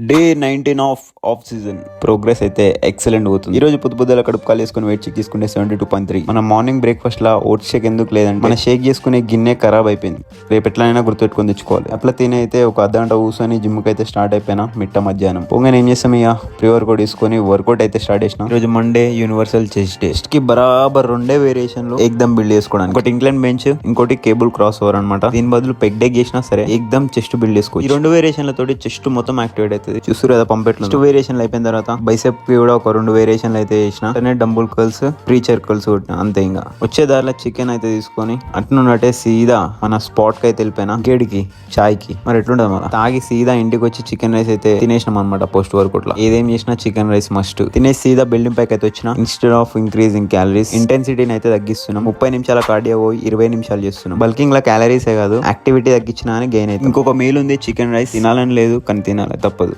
Day 19 of season progress అయితే excellent అవుతుంది. ఈ రోజు పొద్దుల కడుపు కాలు వేసుకుని వెయిట్ చెక్ చేసుకుంటే 72.3. మన మార్నింగ్ బ్రేక్ఫాస్ట్ లా ఓట్స్ షేక్ ఎందుకు లేదంటే మన షేక్ చేసుకునే గిన్నె ఖరాబ్ అయిపోయింది. రేపు ఎట్లయినా గుర్తుపెట్టుకొని తెచ్చుకోవాలి. అట్లా తిని అయితే ఒక అర్ధగంట కూర్చొని జిమ్ కి అయితే స్టార్ట్ అయిపోయినా మిట్ట మధ్యాహ్నం పొంగని ఏం చేస్తాం ఇక ప్రీ వర్కౌట్ తీసుకొని వర్కౌట్ అయితే స్టార్ట్ చేసిన. ఈ రోజు Monday universal chest day. Chest కి బరాబర్ రెండే వేరియేషన్ లో ఎక్దమ్ బిల్డ్ చేసుకోవడానికి ఒకటి ఇంక్లైన్ బెంచ్, ఇంకోటి కేబుల్ క్రాస్ ఓవర్ అనమాట. దీని బదులు పెగ్ డెక్ చేసినా సరే ఎక్దమ్ చెస్ట్ బిల్డ్ చేసుకో. ఈ రెండు వేరియేషన్ల తోటి చెస్ట్ మొత్తం యాక్టివేట్ అవుతుంది. చూస్తారు కదా పంపెట్లు. నెక్స్ట్ వేరియేషన్ అయిపోయిన తర్వాత బైసెప్ కి కూడా ఒక 2 వేరియేషన్లు అయితే చేసిన. డంబుల్ కర్ల్స్, ప్రీ కర్ల్స్ కొట్టిన అంతే. ఇంకా వచ్చే దారిలో చికెన్ అయితే తీసుకొని అట్నున్నట్టే సీదా మన స్పాట్ కి అయితే వెళ్ళిపోయినా గేడికి చాయ్ కి. మరి ఎట్లుంటది మన తాగి సీదా ఇంటికి వచ్చి చికెన్ రైస్ అయితే తినేసినాం అనమాట. పోస్ట్ వర్కౌట్ లో ఏదేం చేసినా చికెన్ రైస్ మస్ట్ తినేసి సీదా బిల్డింగ్ పైకి అయితే వచ్చిన. ఇన్స్టెడ్ ఆఫ్ ఇంక్రీజింగ్ క్యాలరీస్ ఇంటెన్సిటీని అయితే తగ్గిస్తున్నాం. 30 నిమిషాల కార్డియో పోయి 20 నిమిషాలు చేస్తున్నాం. బల్కింగ్ లా క్యాలరీసే కాదు యాక్టివిటీ తగ్గించినా అని గెయిన్ అయితే. ఇంకొక మీల్ ఉంది చికెన్ రైస్. తినాలని లేదు కానీ తినాలి తప్పదు.